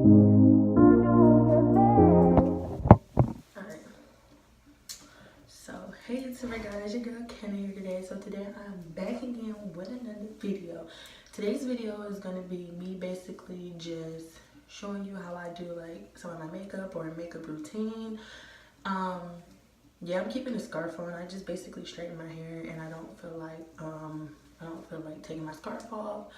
Alright. So, hey YouTuber guys, your girl Kenna here today. So today I'm back again with another video. Today's video is going to be me basically just showing you how I do like some of my makeup or a makeup routine. Yeah, I'm keeping a scarf on. I just basically straighten my hair and I don't feel like taking my scarf off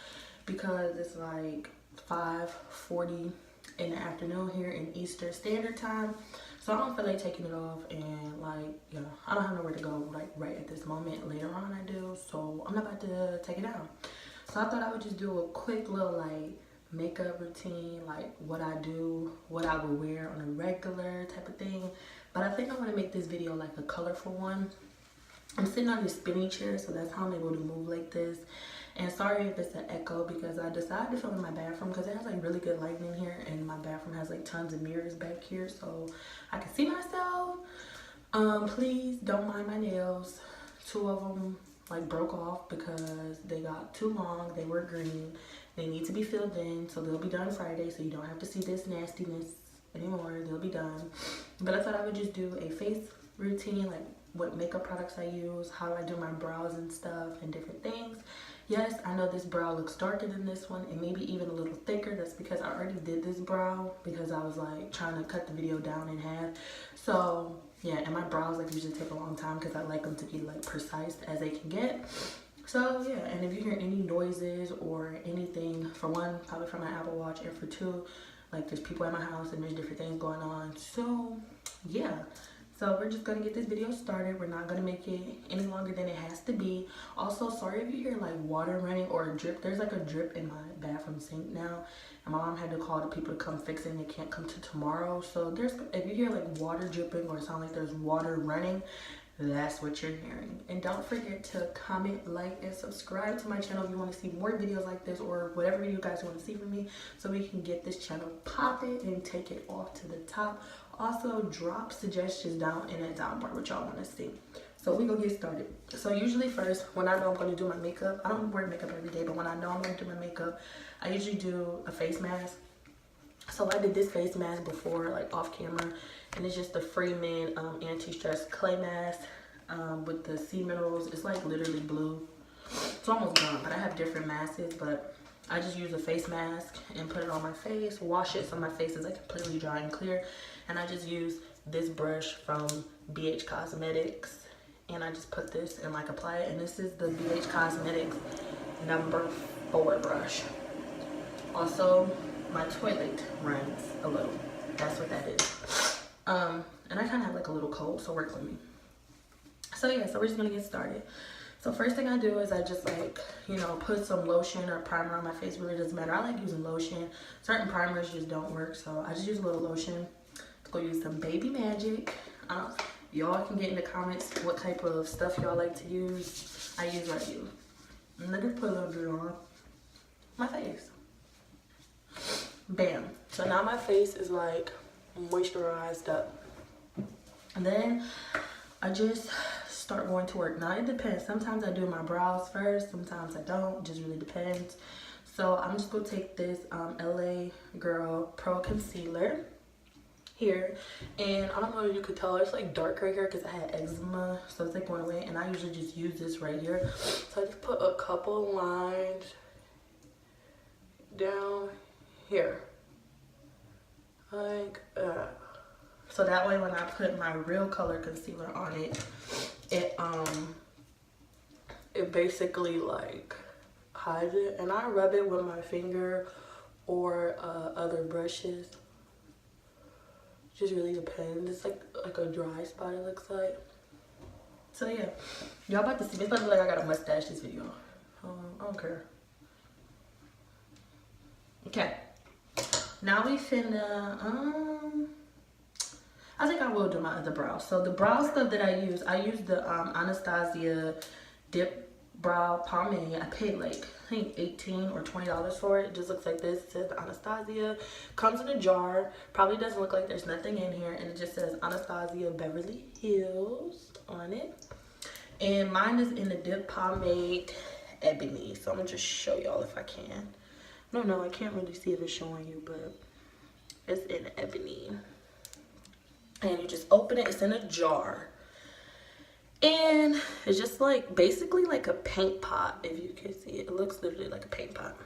because it's like 5:40 in the afternoon here in Eastern Standard Time. So I don't feel like taking it off, and like, you know, I don't have nowhere to go like right at this moment. Later on I do, so I'm not about to take it down. So I thought I would just do a quick little like makeup routine, like what I do, what I would wear on a regular type of thing. But I think I want to make this video like a colorful one. I'm sitting on this spinning chair, so that's how I'm able to move like this. And sorry if it's an echo because I decided to film in my bathroom because it has like really good lighting in here, and my bathroom has like tons of mirrors back here so I can see myself. Please don't mind my nails. 2 of them like broke off because they got too long. They were green. They need to be filled in, so they'll be done Friday, so you don't have to see this nastiness anymore. They'll be done. But I thought I would just do a face routine, like what makeup products I use, how I do my brows and stuff, and different things. Yes, I know this brow looks darker than this one, and maybe even a little thicker. That's because I already did this brow because I was like trying to cut the video down in half. So yeah, and my brows like usually take a long time because I like them to be like precise as they can get. So yeah, and if you hear any noises or anything, for one, probably from my Apple Watch, and for two, like there's people at my house and there's different things going on. So yeah. So we're just gonna get this video started. We're not gonna make it any longer than it has to be. Also, sorry if you hear like water running or a drip. There's like a drip in my bathroom sink now, and my mom had to call the people to come fix it, and they can't come to tomorrow. So if you hear like water dripping or sound like there's water running, that's what you're hearing. And don't forget to comment, like, and subscribe to my channel if you want to see more videos like this or whatever video you guys want to see from me, so we can get this channel popping and take it off to the top. Also, drop suggestions down in that down bar what y'all want to see. So we gonna get started. So usually first, when I know I'm gonna do my makeup, I don't wear makeup every day, but when I know I'm gonna do my makeup, I usually do a face mask. So I did this face mask before, like off camera, and it's just the Freeman anti-stress clay mask with the sea minerals. It's like literally blue. It's almost gone, but I have different masks, but I just use a face mask and put it on my face, wash it so my face is like completely dry and clear. And I just use this brush from BH Cosmetics, and I just put this and like apply it. And this is the BH Cosmetics #4 brush. Also, my toilet runs a little. That's what that is. And I kind of have like a little cold, so work with me. So yeah, so we're just gonna get started. So first thing I do is I just like, you know, put some lotion or primer on my face. Really doesn't matter. I like using lotion. Certain primers just don't work, so I just use a little lotion. Let's go use some Baby Magic. Y'all can get in the comments what type of stuff y'all like to use. I use what I use. And let me put a little bit on my face. Bam. So now my face is like moisturized up. And then I just start going to work. Now it depends. Sometimes I do my brows first, sometimes I don't. It just really depends. So I'm just gonna take this LA Girl Pro Concealer here, and I don't know if you could tell, it's like dark right here because I had eczema, so it's like going away, and I usually just use this right here. So I just put a couple lines down here like so that way when I put my real color concealer on it, it basically like hides it, and I rub it with my finger or other brushes. Just really depends. It's like a dry spot, it looks like. So yeah, y'all about to see. It's about to be like I got a mustache this video. I don't care. Okay, now we finna I think I will do my other brows. So the brow stuff that I use the Anastasia Dip Brow Pomade. I paid like, I think $18 or $20 for it. It just looks like this. It says Anastasia. Comes in a jar. Probably doesn't look like there's nothing in here. And it just says Anastasia Beverly Hills on it. And mine is in the Dip Pomade Ebony. So I'm going to just show y'all if I can. No, I can't really see if it's showing you, but It's in ebony. And you just open it. It's in a jar. And it's just like basically like a paint pot, if you can see it. It looks literally like a paint pot.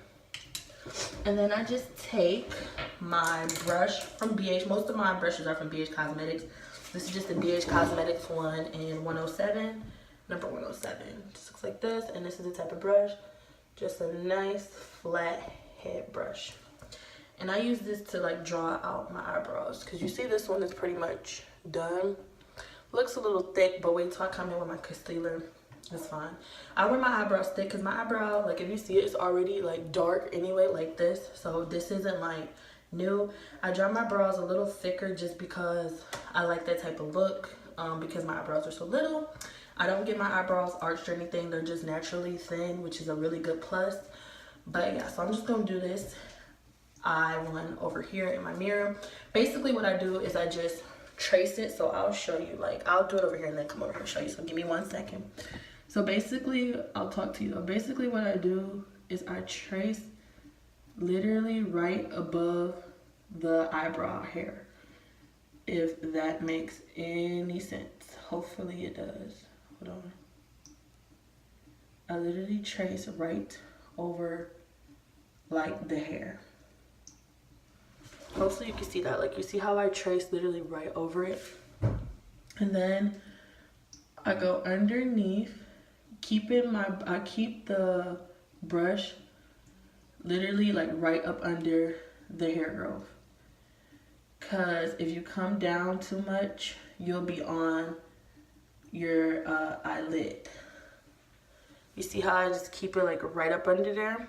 And then I just take my brush from BH. Most of my brushes are from BH Cosmetics. This is just the BH Cosmetics one in 107, number 107. Just looks like this, and this is the type of brush. Just a nice flat head brush. And I use this to like draw out my eyebrows, because you see this one is pretty much done. Looks a little thick, but wait till I come in with my concealer. It's fine. I wear my eyebrows thick because my eyebrow, like if you see it, it's already like dark anyway, like this. So this isn't like new. I draw my brows a little thicker just because I like that type of look, because my eyebrows are so little. I don't get my eyebrows arched or anything. They're just naturally thin, which is a really good plus. But yeah, so I'm just going to do this eye one over here in my mirror. Basically what I do is I just trace it. So I'll show you, like I'll do it over here and then come over here and show you. So give me 1 second. So basically, I'll talk to you. Basically what I do is I trace literally right above the eyebrow hair, if that makes any sense. Hopefully it does. Hold on. I literally trace right over like the hair. Hopefully you can see that. Like you see how I trace literally right over it. And then I go underneath. I keep the brush literally like right up under the hair growth. Cause if you come down too much, you'll be on your eyelid. You see how I just keep it like right up under there?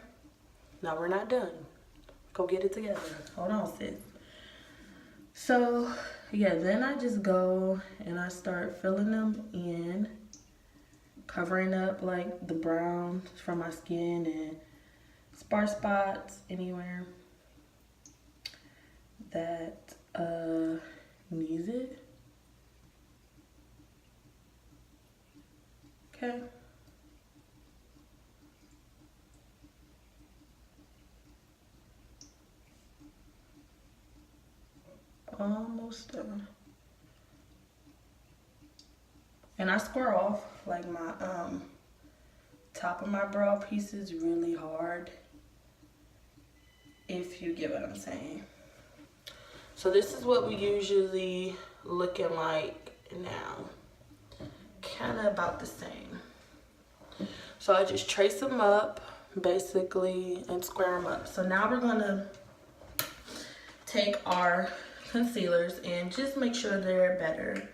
Now we're not done. Go get it together. Hold on, sis. So yeah, then I just go and I start filling them in, covering up like the brown from my skin and sparse spots anywhere that needs it. Okay. Almost done. And I square off like my top of my brow pieces really hard, if you get what I'm saying. So this is what we usually looking like now. Kind of about the same. So I just trace them up basically and square them up. So now we're gonna take our concealers and just make sure they're better.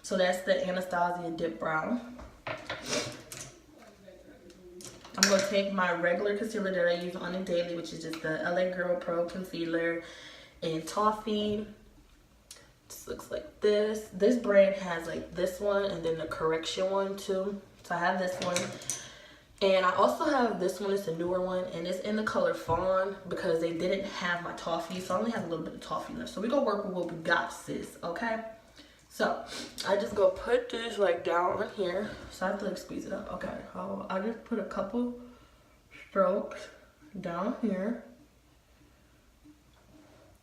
So that's the Anastasia Dip Brown. I'm going to take my regular concealer that I use on a daily, which is just the LA Girl Pro Concealer in Toffee. This looks like this. This brand has like this one and then the correction one too. So I have this one. And I also have this one. It's a newer one. And it's in the color Fawn because they didn't have my Toffee. So I only have a little bit of Toffee left. So we're going to work with what we got, sis. Okay? So I just go put this like down on here. So I have to like squeeze it up. Okay. I just put a couple strokes down here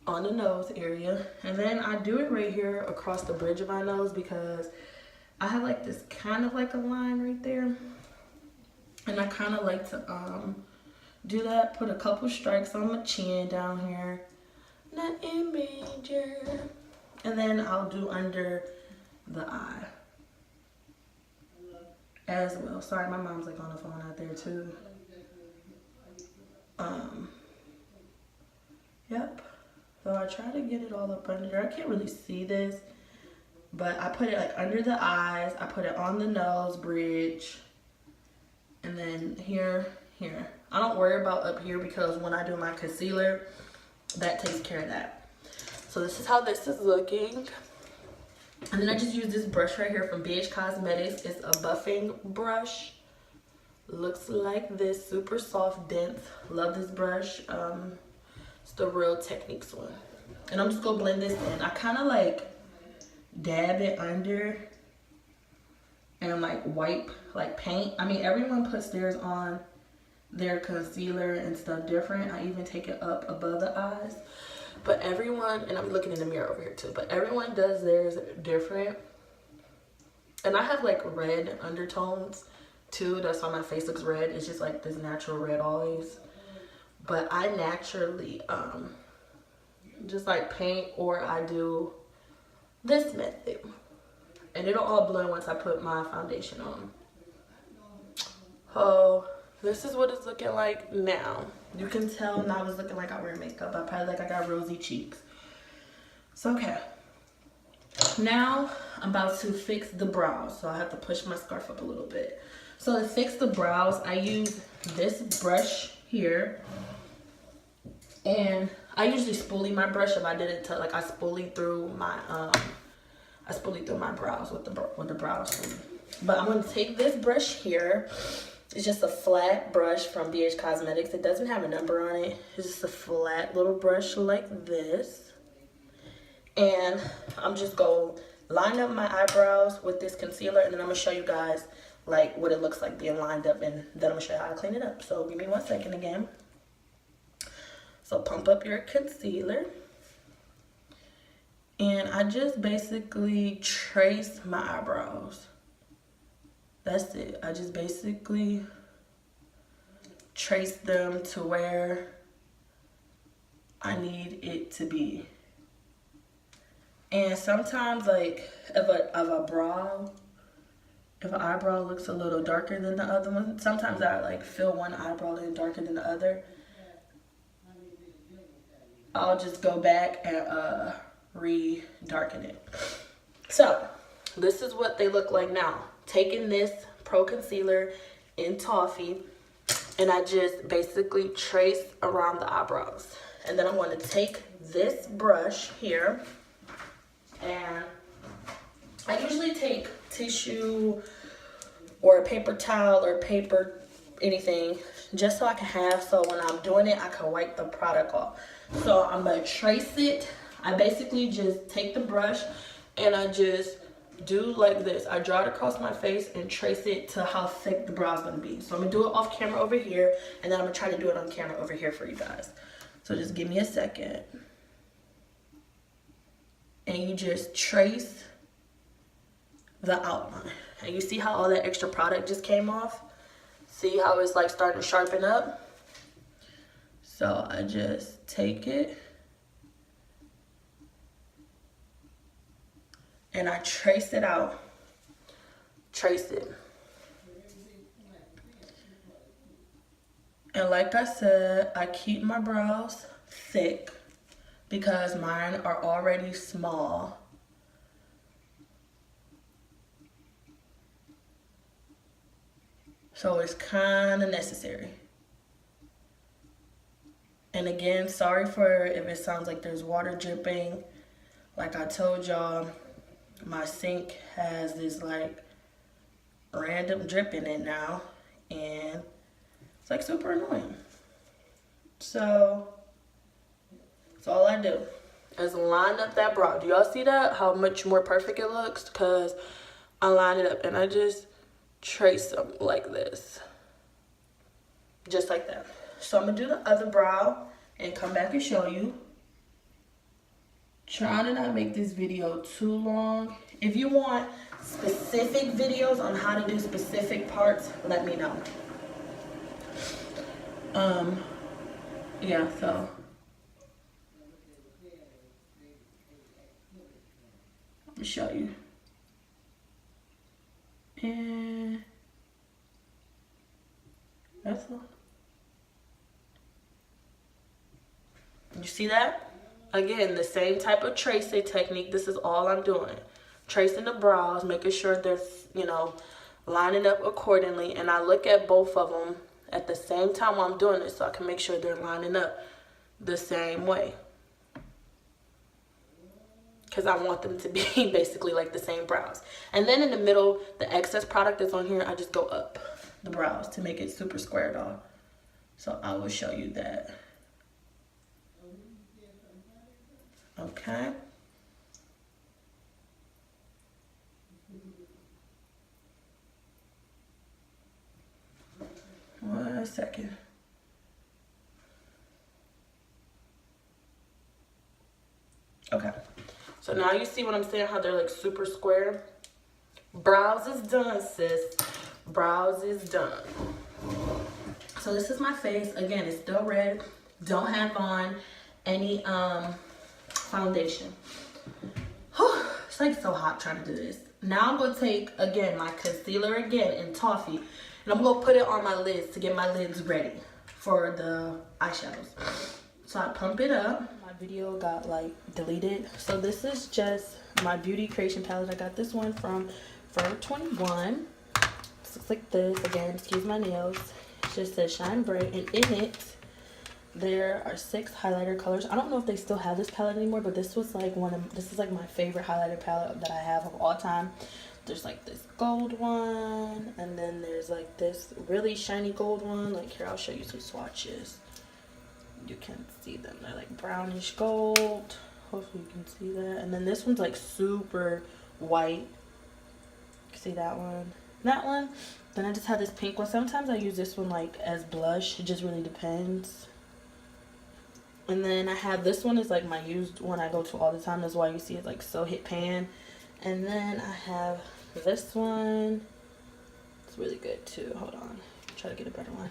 on the nose area. And then I do it right here across the bridge of my nose because I have like this kind of like a line right there. And I kind of like to do that. Put a couple strikes on my chin down here. Nothing major. And then I'll do under the eye as well. Sorry, my mom's like on the phone out there too. Yep. So I try to get it all up under there. I can't really see this, but I put it like under the eyes. I put it on the nose bridge. And then here. I don't worry about up here because when I do my concealer, that takes care of that. So this is how this is looking. And then I just use this brush right here from BH Cosmetics. It's a buffing brush. Looks like this, super soft, dense. Love this brush. It's the Real Techniques one. And I'm just gonna blend this in. I kind of like dab it under and like wipe, like paint. I mean, everyone puts theirs on their concealer and stuff different. I even take it up above the eyes. But everyone, and I'm looking in the mirror over here too, but everyone does theirs different. And I have like red undertones too. That's why my face looks red. It's just like this natural red always. But I naturally just like paint, or I do this method. And it'll all blend once I put my foundation on. Oh, this is what it's looking like now. You can tell now it's looking like I wear makeup. I probably like I got rosy cheeks. So, okay. Now, I'm about to fix the brows. So, I have to push my scarf up a little bit. So, to fix the brows, I use this brush here. And I usually spoolie my brush if I did it to, like, I spoolie through my brows with the brows. But I'm going to take this brush here. It's just a flat brush from BH Cosmetics. It doesn't have a number on it. It's just a flat little brush like this. And I'm just going to line up my eyebrows with this concealer. And then I'm going to show you guys like what it looks like being lined up. And then I'm going to show you how to clean it up. So give me 1 second again. So pump up your concealer. And I just basically trace my eyebrows. That's it. I just basically trace them to where I need it to be. And sometimes, like, if an eyebrow looks a little darker than the other one, sometimes I like fill one eyebrow in darker than the other. I'll just go back and re-darken it. So, this is what they look like now. Taking this Pro Concealer in Toffee, and I just basically trace around the eyebrows. And then I'm going to take this brush here, and I usually take tissue or a paper towel or paper, anything, just so I can have, so when I'm doing it, I can wipe the product off. So I'm going to trace it. I basically just take the brush and I just do like this. I draw it across my face and trace it to how thick the brow's gonna be. So I'm gonna do it off camera over here, and then I'm gonna try to do it on camera over here for you guys. So just give me a second. And you just trace the outline. And you see how all that extra product just came off? See how it's like starting to sharpen up? So I just take it and I trace it out. Trace it. And like I said, I keep my brows thick because mine are already small. So it's kind of necessary. And again, sorry for if it sounds like there's water dripping. Like I told y'all, my sink has this like random drip in it now, and it's like super annoying. So all I do is line up that brow. Do y'all see that? How much more perfect it looks? Because I line it up and I just trace them like this. Just like that. So I'm going to do the other brow and come back and show you. Trying to not make this video too long. If you want specific videos on how to do specific parts, let me know. Yeah, so let me show you. And that's all. You see that? Again, the same type of tracing technique. This is all I'm doing. Tracing the brows, making sure they're, you know, lining up accordingly. And I look at both of them at the same time while I'm doing it, so I can make sure they're lining up the same way. Because I want them to be basically like the same brows. And then in the middle, the excess product that's on here, I just go up the brows to make it super squared off. So I will show you that. Okay. 1 second. Okay. So now you see what I'm saying, how they're like super square. Brows is done, sis. Brows is done. So this is my face. Again, it's still red. Don't have on any foundation. Whew, it's like so hot trying to do this. Now I'm gonna take again my concealer again in Toffee, and I'm gonna put it on my lids to get my lids ready for the eyeshadows. So I pump it up. My video got like deleted. So this is just my beauty creation palette. I got this one from Forever 21. This looks like this. Again, excuse my nails. It just says shine bright, and in it there are 6 highlighter colors. I don't know if they still have this palette anymore, but this was like this is like my favorite highlighter palette that I have of all time. There's like this gold one, and then there's like this really shiny gold one. Like here, I'll show you some swatches. You can see them. They're like brownish gold. Hopefully you can see that. And then this one's like super white. See that one? That one. Then I just have this pink one. Sometimes I use this one like as blush. It just really depends. And then I have this one is like my used one I go to all the time. That's why you see it like so hit pan. And then I have this one. It's really good too. Hold on. Try to get a better one.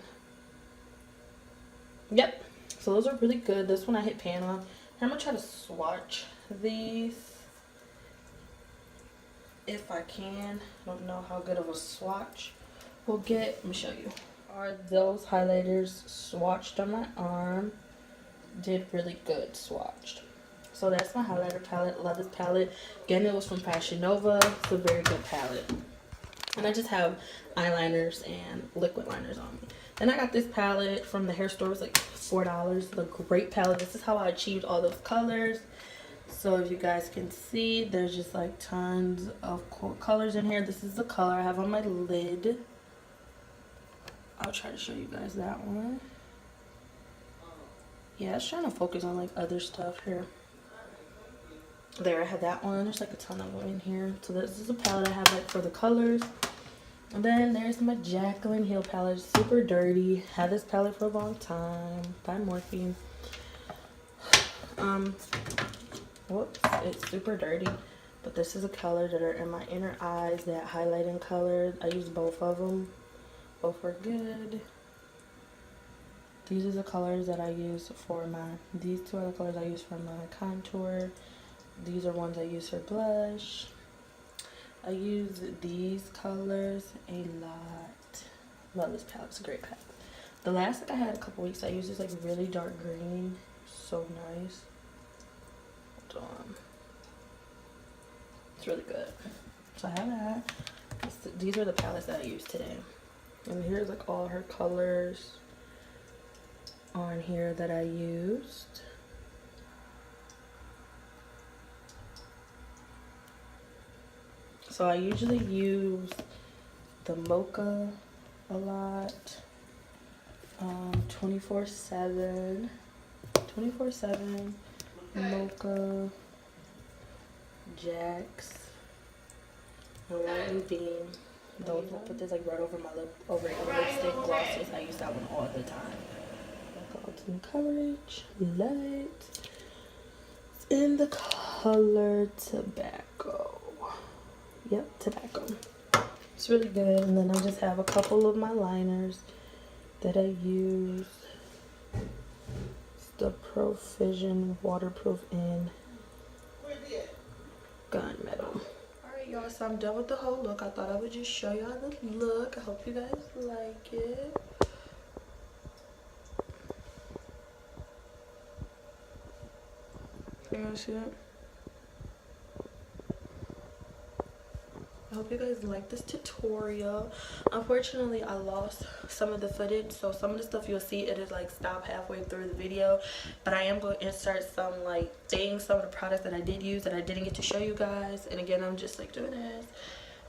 Yep. So those are really good. This one I hit pan on. I'm going to try to swatch these if I can. I don't know how good of a swatch we'll get. Let me show you. Are those highlighters swatched on my arm? Did really good swatched. So that's my highlighter palette. Love this palette. Again, it was from Fashion Nova. It's a very good palette. And I just have eyeliners and liquid liners on me. Then I got this palette from the hair store. It was like $4. It's a great palette. This is how I achieved all those colors. So if you guys can see, there's just like tons of cool colors in here. This is the color I have on my lid. I'll try to show you guys that one. Yeah, I was trying to focus on like other stuff here. There, I have that one. There's like a ton of them in here. So this is a palette I have like for the colors. And then there's my Jaclyn Hill palette. Super dirty. Had this palette for a long time by Morphe. Whoops, it's super dirty. But this is a color that are in my inner eyes, that highlighting color. I use both of them. Both are good. These are the colors that I use for these 2 are the colors I use for my contour. These are ones I use for blush. I use these colors a lot. Love this palette. It's a great palette. The last I had a couple weeks, I used this like really dark green. So nice. Hold on. It's really good. So I have that. These are the palettes that I used today. And here's like all her colors on here that I used. So I usually use the Mocha a lot. 24/7 Mocha, Jax, and Lightning Beam. Those I put this like right over my lip, over any lipstick, glosses. I use that one all the time. Ultimate Coverage, light. It's in the color Tobacco. Yep, Tobacco. It's really good. And then I just have a couple of my liners that I use. It's the Profusion Waterproof in Gunmetal. Alright, y'all, so I'm done with the whole look. I thought I would just show y'all the look. I hope you guys like it. You guys see it? I hope you guys like this tutorial. Unfortunately, I lost some of the footage, so some of the stuff you'll see, it is like stop halfway through the video. But I am going to insert some like things, some of the products that I did use that I didn't get to show you guys. And again, I'm just like doing this.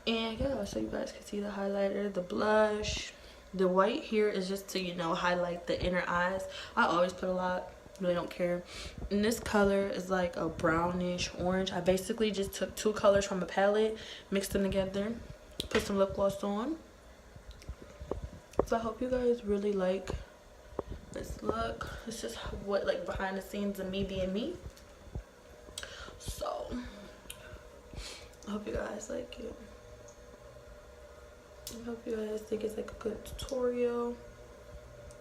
And yeah, so you guys can see the highlighter, the blush. The white here is just to, you know, highlight the inner eyes. I always put a lot. Really don't care. And this color is like a brownish orange. I basically just took 2 colors from a palette, mixed them together, put some lip gloss on. So I hope you guys really like this look. This is what like behind the scenes of me being me. So I hope you guys like it. I hope you guys think it's like a good tutorial.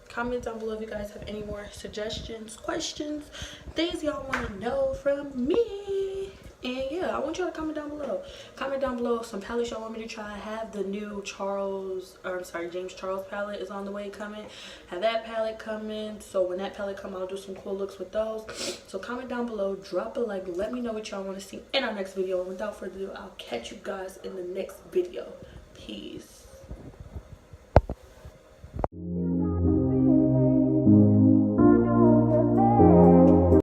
Comment down below if you guys have any more suggestions, questions, things y'all want to know from me. And yeah, I want y'all to comment down below. Comment down below some palettes y'all want me to try. I have the new James Charles palette is on the way coming. Have that palette coming. So when that palette comes, I'll do some cool looks with those. So comment down below, drop a like, let me know what y'all want to see in our next video. And without further ado, I'll catch you guys in the next video. Peace.